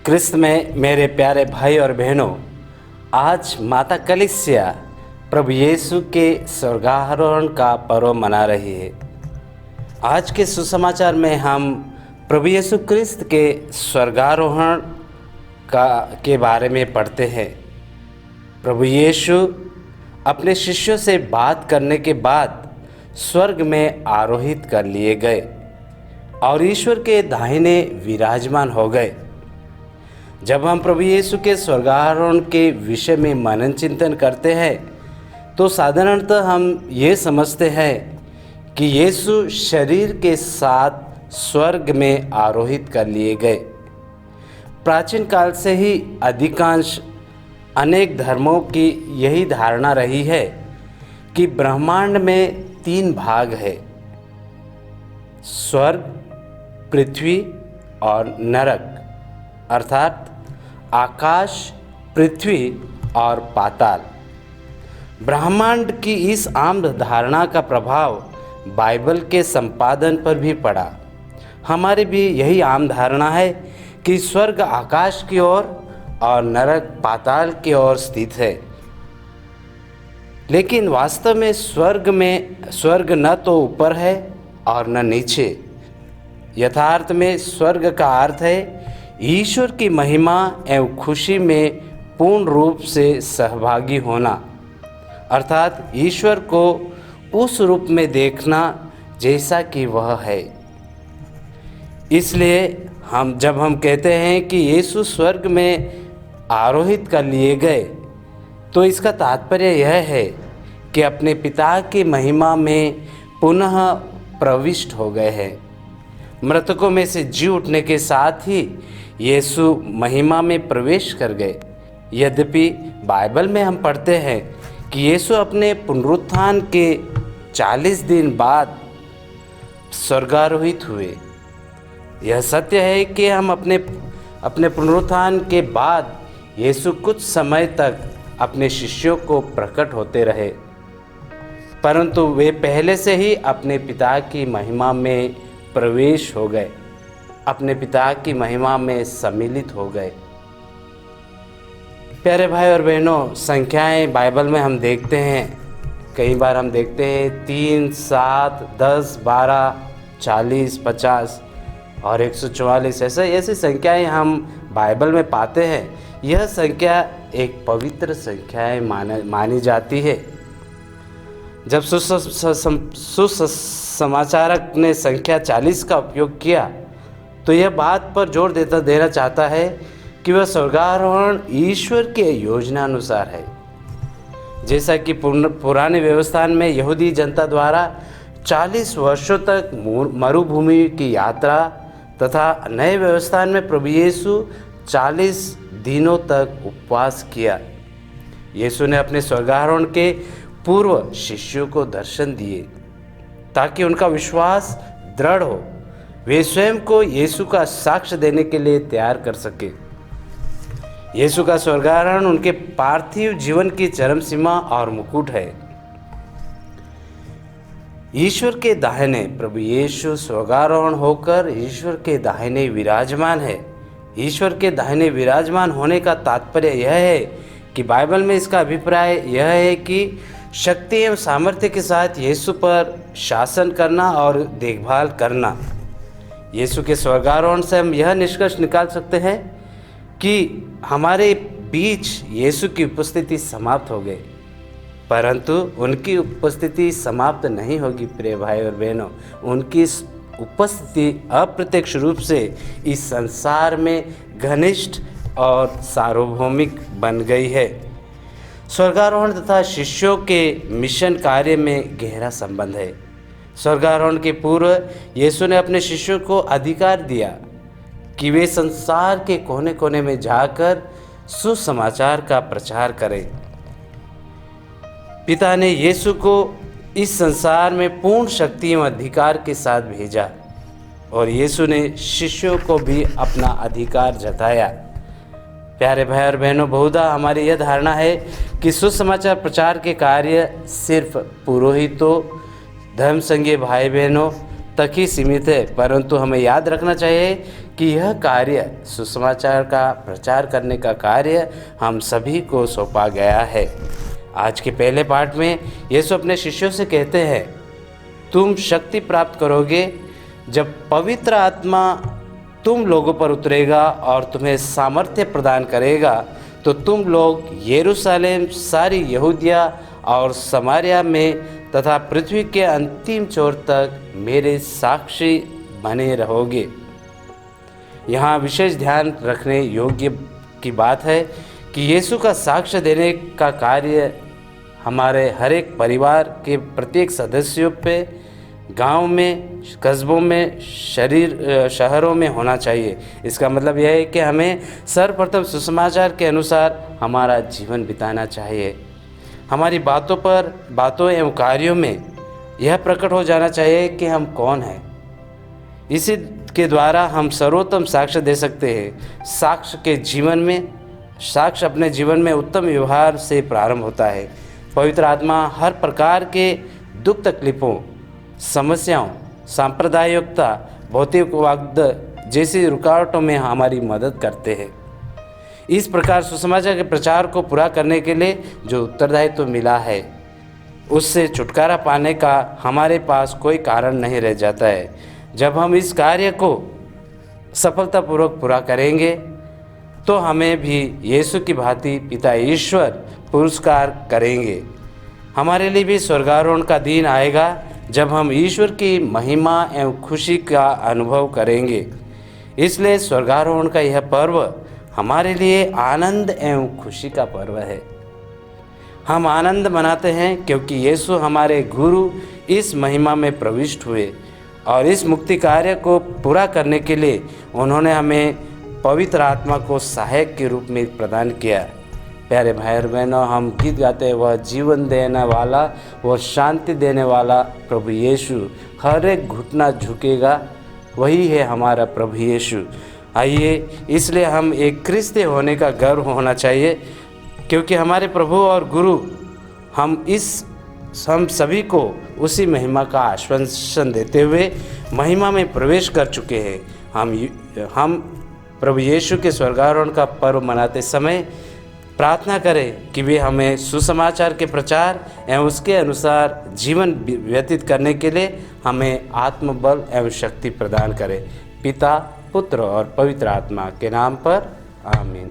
क्रिस्त में मेरे प्यारे भाई और बहनों, आज माता कलीसिया प्रभु यीशु के स्वर्गारोहण का पर्व मना रही है। आज के सुसमाचार में हम प्रभु यीशु क्रिस्त के स्वर्गारोहण के बारे में पढ़ते हैं। प्रभु यीशु अपने शिष्यों से बात करने के बाद स्वर्ग में आरोहित कर लिए गए और ईश्वर के दाहिने विराजमान हो गए। जब हम प्रभु यीशु के स्वर्गारोहण के विषय में मनन चिंतन करते हैं तो साधारणतः हम ये समझते हैं कि यीशु शरीर के साथ स्वर्ग में आरोहित कर लिए गए। प्राचीन काल से ही अधिकांश अनेक धर्मों की यही धारणा रही है कि ब्रह्मांड में 3 भाग है, स्वर्ग, पृथ्वी और नरक, अर्थात आकाश, पृथ्वी और पाताल। ब्रह्मांड की इस आम धारणा का प्रभाव बाइबल के संपादन पर भी पड़ा। हमारी भी यही आम धारणा है कि स्वर्ग आकाश की ओर और नरक पाताल की ओर स्थित है। लेकिन वास्तव में स्वर्ग न तो ऊपर है और न नीचे। यथार्थ में स्वर्ग का अर्थ है ईश्वर की महिमा एवं खुशी में पूर्ण रूप से सहभागी होना, अर्थात ईश्वर को उस रूप में देखना जैसा कि वह है। इसलिए जब हम कहते हैं कि यीशु स्वर्ग में आरोहित कर लिए गए तो इसका तात्पर्य यह है कि अपने पिता की महिमा में पुनः प्रविष्ट हो गए हैं। मृतकों में से जी उठने के साथ ही यीशु महिमा में प्रवेश कर गए। यद्यपि बाइबल में हम पढ़ते हैं कि यीशु अपने पुनरुत्थान के 40 दिन बाद स्वर्गारोहित हुए। यह सत्य है कि हम अपने पुनरुत्थान के बाद यीशु कुछ समय तक अपने शिष्यों को प्रकट होते रहे, परंतु वे पहले से ही अपने पिता की महिमा में प्रवेश हो गए, अपने पिता की महिमा में सम्मिलित हो गए। प्यारे भाई और बहनों, संख्याएं बाइबल में हम देखते हैं, कई बार हम देखते हैं 3, 7, 10, 12, 40, 50 और 144 ऐसी संख्याएं हम बाइबल में पाते हैं। यह संख्या एक पवित्र संख्याएं मानी जाती है। जब सुसमाचारक ने संख्या 40 का उपयोग किया तो यह बात पर जोर देना चाहता है कि वह स्वर्गारोहण ईश्वर के योजना अनुसार है। जैसा कि पुराने व्यवस्थान में यहूदी जनता द्वारा 40 वर्षों तक मरुभूमि की यात्रा तथा नए व्यवस्थान में प्रभु यीशु 40 दिनों तक उपवास किया। यीशु ने अपने स्वर्गारोहण के पूर्व शिष्यों को दर्शन दिए ताकि उनका विश्वास दृढ़ हो, वे स्वयं को यीशु का साक्ष्य देने के लिए तैयार कर सके। यीशु का स्वर्गारोहण उनके पार्थिव जीवन की चरम सीमा और मुकुट है। ईश्वर के दाहिने प्रभु यीशु स्वर्गारोहण होकर ईश्वर के दाहिने विराजमान है। ईश्वर के दाहिने विराजमान होने का तात्पर्य यह है कि बाइबल में इसका अभिप्राय यह है कि शक्ति एवं सामर्थ्य के साथ यीशु पर शासन करना और देखभाल करना। यीशु के स्वर्गारोहण से हम यह निष्कर्ष निकाल सकते हैं कि हमारे बीच यीशु की उपस्थिति समाप्त हो गई, परंतु उनकी उपस्थिति समाप्त नहीं होगी। प्रिय भाई और बहनों, उनकी उपस्थिति अप्रत्यक्ष रूप से इस संसार में घनिष्ठ और सार्वभौमिक बन गई है। स्वर्गारोहण तथा शिष्यों के मिशन कार्य में गहरा संबंध है। स्वर्गारोहण के पूर्व यीशु ने अपने शिष्यों को अधिकार दिया कि वे संसार के कोने कोने में जाकर सुसमाचार का प्रचार करें। पिता ने यीशु को इस संसार में पूर्ण शक्ति एवं अधिकार के साथ भेजा और यीशु ने शिष्यों को भी अपना अधिकार जताया। प्यारे भाई और बहनों, बहुधा हमारी यह धारणा है कि सुसमाचार प्रचार के कार्य सिर्फ पुरोहितों, धर्म संघीय भाई बहनों तक ही सीमित है, परंतु हमें याद रखना चाहिए कि यह कार्य, सुसमाचार का प्रचार करने का कार्य हम सभी को सौंपा गया है। आज के पहले पाठ में यीशु अपने शिष्यों से कहते हैं, तुम शक्ति प्राप्त करोगे जब पवित्र आत्मा तुम लोगों पर उतरेगा और तुम्हें सामर्थ्य प्रदान करेगा, तो तुम लोग यरूशलेम, सारी यहूदिया और समारिया में तथा पृथ्वी के अंतिम छोर तक मेरे साक्षी बने रहोगे। यहाँ विशेष ध्यान रखने योग्य की बात है कि यीशु का साक्ष्य देने का कार्य हमारे हर एक परिवार के प्रत्येक सदस्यों पे, गांव में, कस्बों में, शहरों में होना चाहिए। इसका मतलब यह है कि हमें सर्वप्रथम सुसमाचार के अनुसार हमारा जीवन बिताना चाहिए। हमारी बातों एवं कार्यों में यह प्रकट हो जाना चाहिए कि हम कौन हैं। इसी के द्वारा हम सर्वोत्तम साक्ष्य दे सकते हैं। साक्ष्य अपने जीवन में उत्तम व्यवहार से प्रारंभ होता है। पवित्र आत्मा हर प्रकार के दुख तकलीफ़ों, समस्याओं, सांप्रदायिकता, भौतिकवाद जैसी रुकावटों में हमारी मदद करते हैं। इस प्रकार सुसमाचार के प्रचार को पूरा करने के लिए जो उत्तरदायित्व मिला है, उससे छुटकारा पाने का हमारे पास कोई कारण नहीं रह जाता है। जब हम इस कार्य को सफलतापूर्वक पूरा करेंगे तो हमें भी यीशु की भांति पिता ईश्वर पुरस्कार करेंगे। हमारे लिए भी स्वर्गारोहण का दिन आएगा जब हम ईश्वर की महिमा एवं खुशी का अनुभव करेंगे। इसलिए स्वर्गारोहण का यह पर्व हमारे लिए आनंद एवं खुशी का पर्व है। हम आनंद मनाते हैं क्योंकि यीशु हमारे गुरु इस महिमा में प्रविष्ट हुए और इस मुक्ति कार्य को पूरा करने के लिए उन्होंने हमें पवित्र आत्मा को सहायक के रूप में प्रदान किया। प्यारे भाई और बहनों, हम गीत गाते हैं, वह जीवन देने वाला, वह शांति देने वाला प्रभु यीशु, हर एक घुटना झुकेगा, वही है हमारा प्रभु यीशु। आइए, इसलिए हम एक क्रिस्ती होने का गर्व होना चाहिए, क्योंकि हमारे प्रभु और गुरु हम सभी को उसी महिमा का आश्वासन देते हुए महिमा में प्रवेश कर चुके हैं। हम प्रभु यीशु के स्वर्गारोहण का पर्व मनाते समय प्रार्थना करें कि वे हमें सुसमाचार के प्रचार एवं उसके अनुसार जीवन व्यतीत करने के लिए हमें आत्मबल एवं शक्ति प्रदान करें। पिता, पुत्र और पवित्र आत्मा के नाम पर आमीन।